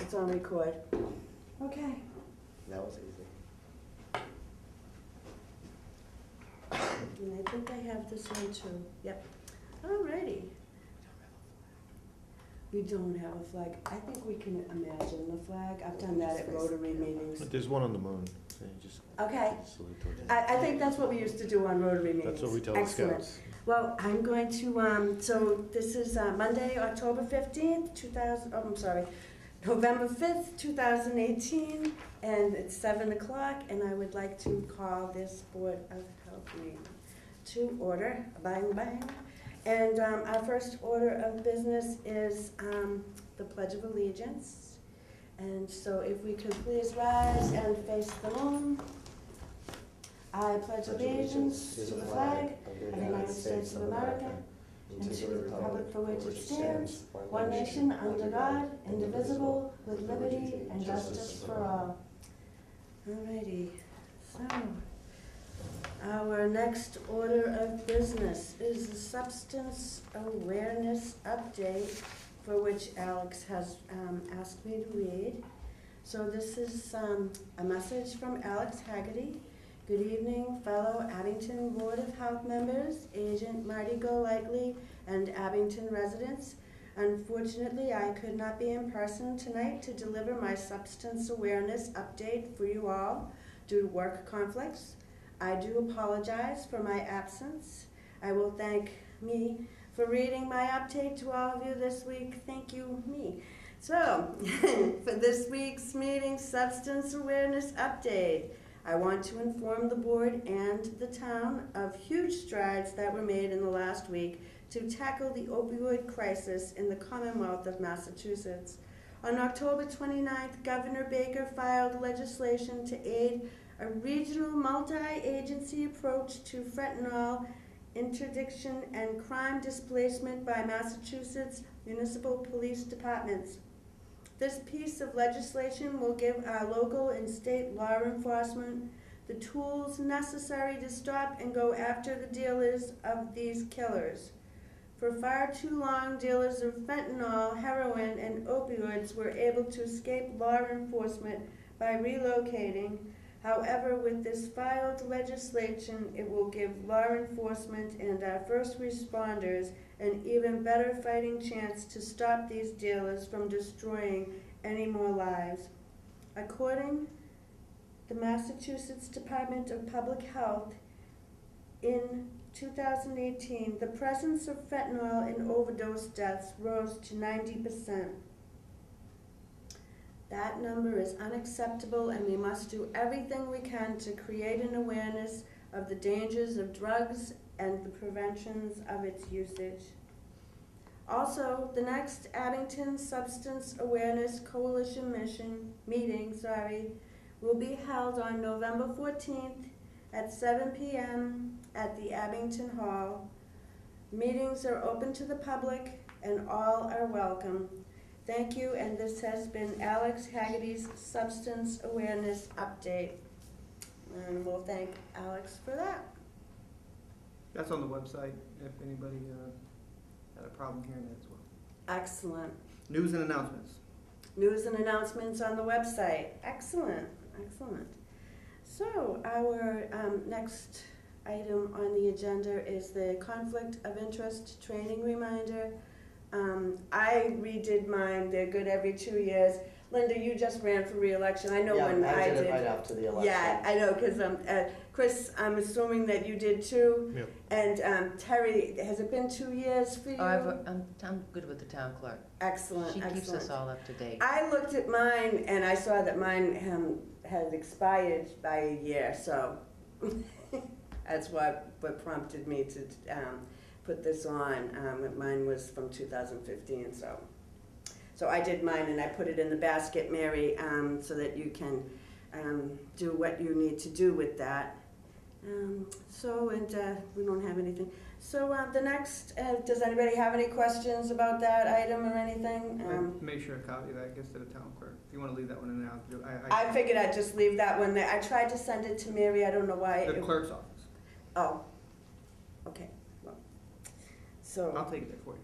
It's on record. Okay. That was easy. And I think I have this one too. Yep. Alrighty. We don't have a flag. I think we can imagine the flag. I've done that at Rotary meetings. There's one on the moon. So you just Okay. salute towards it. I think that's what we used to do on Rotary meetings. That's what we tell Excellent. the scouts. Well, I'm going to, so this is Monday, October 15th, November 5th, 2018, and it's 7 o'clock, and I would like to call this Board of Health meeting to order. Bang, bang. And our first order of business is the Pledge of Allegiance. And so if we could please rise and face the moon. I pledge allegiance to the flag of the United States of America and to the republic for which it stands, one nation under God, indivisible, with liberty and justice for all. Alrighty, so our next order of business is the substance awareness update, for which Alex has asked me to read. So this is a message from Alex Haggerty. Good evening, fellow Abington Board of Health members, Agent Marty Golightly, and Abington residents. Unfortunately, I could not be in person tonight to deliver my substance awareness update for you all due to work conflicts. I do apologize for my absence. I will thank me for reading my update to all of you this week. Thank you, me. So, for this week's meeting substance awareness update, I want to inform the board and the town of huge strides that were made in the last week to tackle the opioid crisis in the Commonwealth of Massachusetts. On October 29th, Governor Baker filed legislation to aid a regional multi-agency approach to fentanyl interdiction and crime displacement by Massachusetts municipal police departments. This piece of legislation will give our local and state law enforcement the tools necessary to stop and go after the dealers of these killers. For far too long, dealers of fentanyl, heroin, and opioids were able to escape law enforcement by relocating. However, with this filed legislation, it will give law enforcement and our first responders an even better fighting chance to stop these dealers from destroying any more lives. According to the Massachusetts Department of Public Health, in 2018, the presence of fentanyl in overdose deaths rose to 90%. That number is unacceptable, and we must do everything we can to create an awareness of the dangers of drugs and the preventions of its usage. Also, the next Abington Substance Awareness Coalition meeting will be held on November 14th at 7 p.m. at the Abington Hall. Meetings are open to the public and all are welcome. Thank you, and this has been Alex Haggerty's Substance Awareness Update. And we'll thank Alex for that. That's on the website if anybody had a problem hearing it as well. Excellent. News and announcements. News and announcements on the website. Excellent, excellent. So our next item on the agenda is the Conflict of Interest Training Reminder. I redid mine. They're good every 2 years. Linda, you just ran for re-election. I know when I did. I did it right after the election. Yeah, I know, because Chris, I'm assuming that you did too. Yep. And Terry, has it been 2 years for you? Oh, I'm good with the town clerk. Excellent, She keeps excellent. us all up to date. I looked at mine and I saw that mine had expired by a year, so that's what prompted me to put this on. Mine was from 2015, so I did mine and I put it in the basket, Mary, so that you can do what you need to do with that. We don't have anything. So the next, does anybody have any questions about that item or anything? Make sure a copy of that gets to the town clerk. If you want to leave that one in there, I'll do. I figured I'd just leave that one there. I tried to send it to Mary. I don't know why. The clerk's office. Oh, okay. Well, so I'll take it there for you.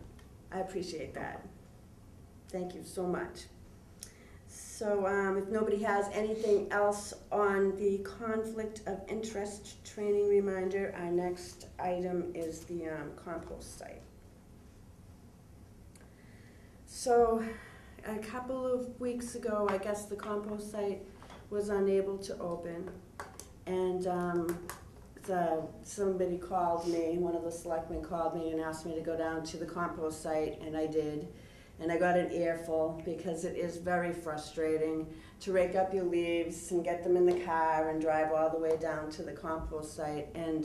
I appreciate that. Thank you so much. So if nobody has anything else on the conflict of interest training reminder, our next item is the compost site. So a couple of weeks ago, I guess the compost site was unable to open, and somebody called me, one of the selectmen called me and asked me to go down to the compost site, and I did. And I got an earful because it is very frustrating to rake up your leaves and get them in the car and drive all the way down to the compost site. And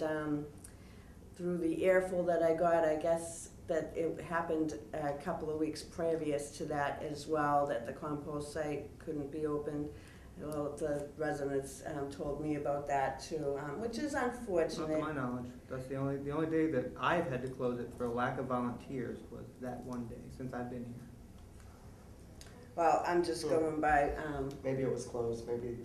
through the earful that I got, I guess that it happened a couple of weeks previous to that as well, that the compost site couldn't be opened. Well, the residents told me about that too, which is Not unfortunate. to my knowledge. That's the only day that I've had to close it for lack of volunteers was that one day since I've been here. Well, I'm just going by, Maybe it was closed, maybe.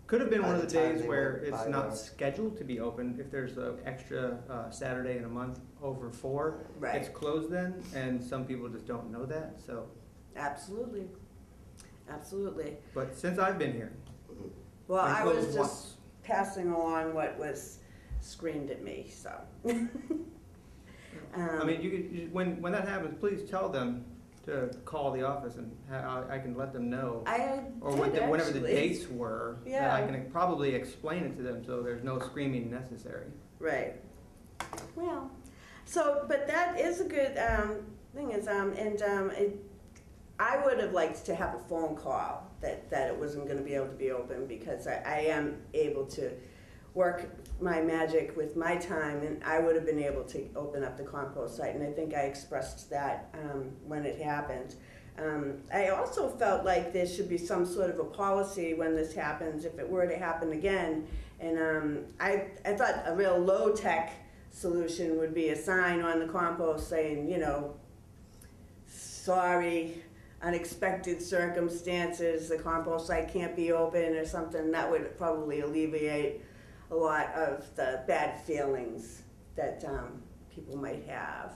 Could have been By one of the the time days they where went it's by not the- scheduled to be open. If there's an extra Saturday in a month over 4, right, it's closed then, and some people just don't know that. So, absolutely, absolutely. but since I've been here, Well, been I was closed just once. passing along what was screamed at me, so. I mean, when that happens, please tell them to call the office and I can let them know. I Or did whenever the actually. dates were, that Yeah. I can probably explain it to them so there's no screaming necessary. Right. Well, so, but that is a good thing is, I would have liked to have a phone call that it wasn't going to be able to be open, because I am able to work my magic with my time, and I would have been able to open up the compost site, and I think I expressed that when it happened. I also felt like there should be some sort of a policy when this happens, if it were to happen again, and I thought a real low-tech solution would be a sign on the compost saying, you know, sorry, unexpected circumstances, the compost site can't be open or something. That would probably alleviate a lot of the bad feelings that people might have.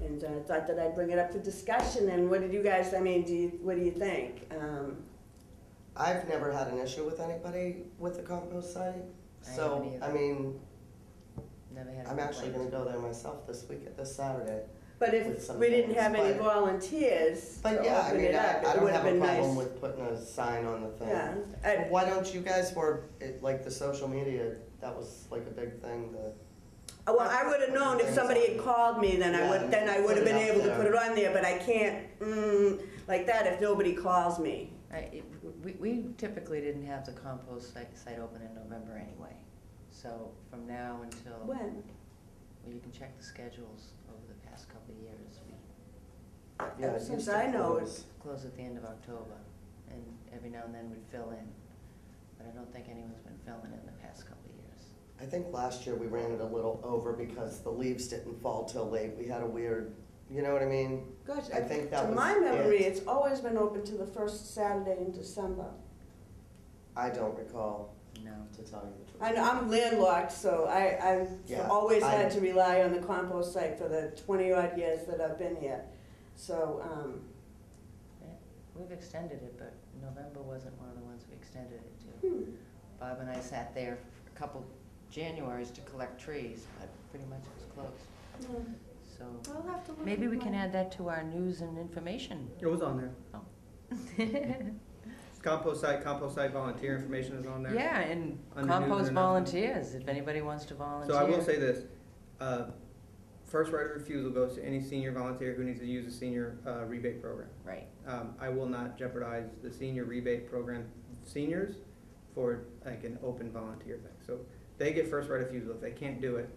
And I thought that I'd bring it up for discussion. And what did you guys, I mean, what do you think? I've never had an issue with anybody with the compost site. I So, haven't either. I mean, Never had a I'm actually complaint. gonna go there myself this Saturday. But With if some we didn't things, have any but- volunteers to But yeah, I open mean, it up, I it don't would have have a been problem nice. with putting a sign on the thing. Yeah. Why don't you guys like the social media, that was like a big thing, Well, I would have known if somebody had called me, then I would have Put it been up able to there. put it on there, but I can't, like that if nobody calls me. We typically didn't have the compost site open in November anyway. So from now until, well, When? you can check the schedules over the past couple of years. We yeah. Ever it since used to I know it. close. close at the end of October, and every now and then we'd fill in. But I don't think anyone's been filling in the past couple of years. I think last year we ran it a little over because the leaves didn't fall till late. We had a weird, you know what I mean? Gosh, I think that to was my memory, it. it's always been open to the first Saturday in December. I don't recall, No. to tell you the truth. I know, I'm landlocked, so I've Yeah, always I- had to rely on the compost site for the 20-odd years that I've been here. So, We've extended it, but November wasn't one of the ones we extended it to. Bob and I sat there for a couple Januaries to collect trees, but pretty much it was closed. So I'll have to look. maybe at we can my- add that to our news and information. It was on there. Compost site volunteer information is on there. Yeah, and Under news compost and volunteers, if anybody wants to volunteer. So I will say this, first right of refusal goes to any senior volunteer who needs to use a senior rebate program. Right. I will not jeopardize the senior rebate program seniors for like an open volunteer thing. So they get first right of refusal. If they can't do it,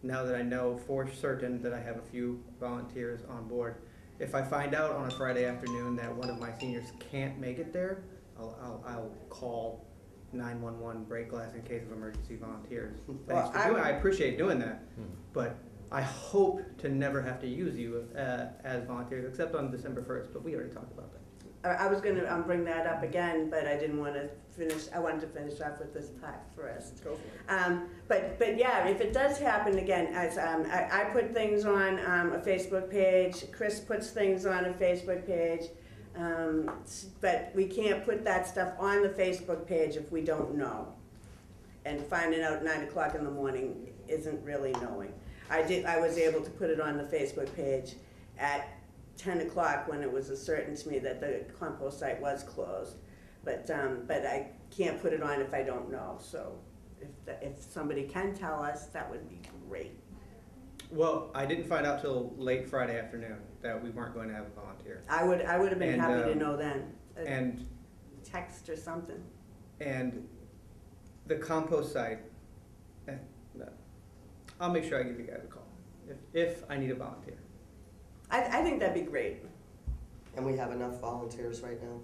now that I know for certain that I have a few volunteers on board, if I find out on a Friday afternoon that one of my seniors can't make it there, I'll call 911 break glass in case of emergency volunteers. Thanks for doing. I appreciate doing that, but I hope to never have to use you as volunteers, except on December 1st. But we already talked about that. I was gonna bring that up again, but I didn't want to finish, I wanted to finish off with this part first. Go for it. But yeah, if it does happen again, as I put things on a Facebook page, Chris puts things on a Facebook page. But we can't put that stuff on the Facebook page if we don't know. And finding out 9 o'clock in the morning isn't really knowing. I was able to put it on the Facebook page at 10 o'clock when it was certain to me that the compost site was closed. But I can't put it on if I don't know, so if somebody can tell us, that would be great. Well, I didn't find out till late Friday afternoon that we weren't going to have a volunteer. I would have been And, happy to know then, a And, text or something. and the compost site, no. I'll make sure I give you guys a call if I need a volunteer. I think that'd be great. And we have enough volunteers right now.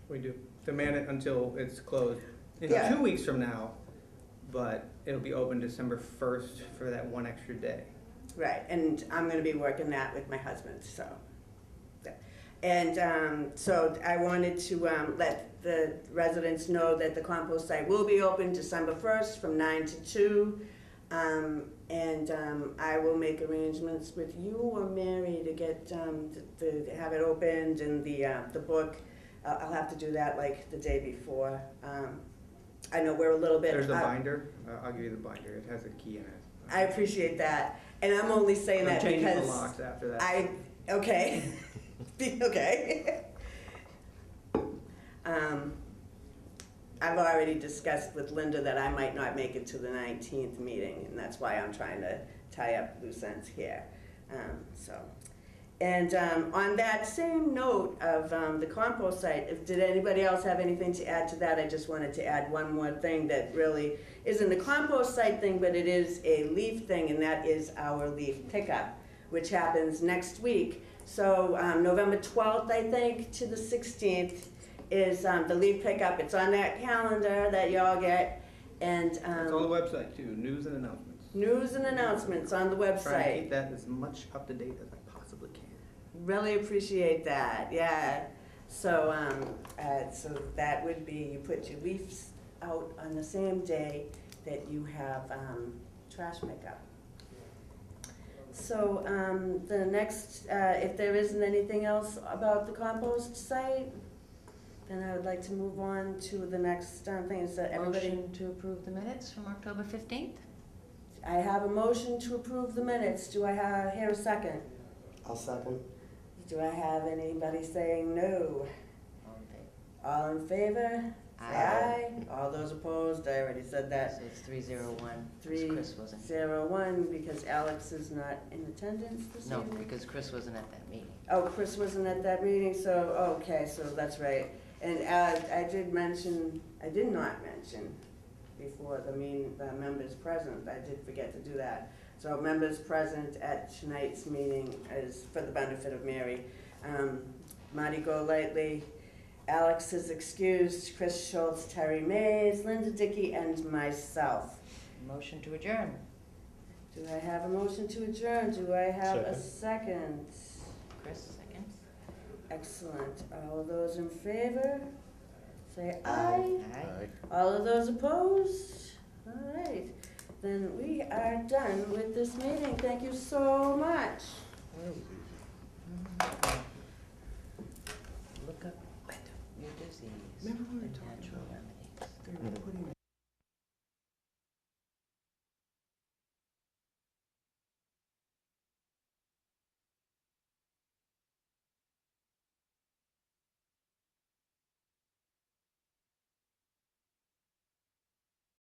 We do. To man it until it's closed in Yeah. 2 weeks from now, but it'll be open December 1st for that one extra day. Right, and I'm gonna be working that with my husband, so. And so I wanted to let the residents know that the compost site will be open December 1st from 9 to 2. And I will make arrangements with you or Mary to get, to have it opened, and the book, I'll have to do that like the day before. I know we're a little bit. There's the binder. I'll give you the binder. It has a key in it. I appreciate that, and I'm only saying I'm that changing the because locks after that. okay, okay. I've already discussed with Linda that I might not make it to the 19th meeting, and that's why I'm trying to tie up loose ends here. And on that same note of the compost site, did anybody else have anything to add to that? I just wanted to add one more thing that really isn't the compost site thing, but it is a leaf thing, and that is our leaf pickup, which happens next week. So November 12th, I think, to the 16th is the leaf pickup. It's on that calendar that y'all get. And It's on the website too, news and announcements. news and announcements on the Try to website. keep that as much up to date as I possibly can. Really appreciate that, yeah. So, so that would be, you put your leaves out on the same day that you have trash pickup. So, the next, if there isn't anything else about the compost site, then I would like to move on to the next thing. Is that everybody? Motion to approve the minutes from October 15th? I have a motion to approve the minutes. Do I hear a second? I'll second. Do I have anybody saying no? All in favor? All in favor? Say Aye. aye. All those opposed? I already said that. So it's 301, 'cause 3-0-1 Chris wasn't. because Alex is not in attendance this No, evening. because Chris wasn't at that meeting. Oh, Chris wasn't at that meeting, so, okay, so that's right. And I did not mention before the members present, I did forget to do that. So members present at tonight's meeting is for the benefit of Mary. Marty Golightly, Alex is excused, Chris Schultz, Terry Mays, Linda Dickey, and myself. Motion to adjourn. Do I have a motion to adjourn? Do I have a second? Chris, second. Excellent. All of those in favor, say aye. Aye. All of those opposed? All right. Then we are done with this meeting. Thank you so much. Look up your disease Remember we were and talking natural about- remedies. They're putting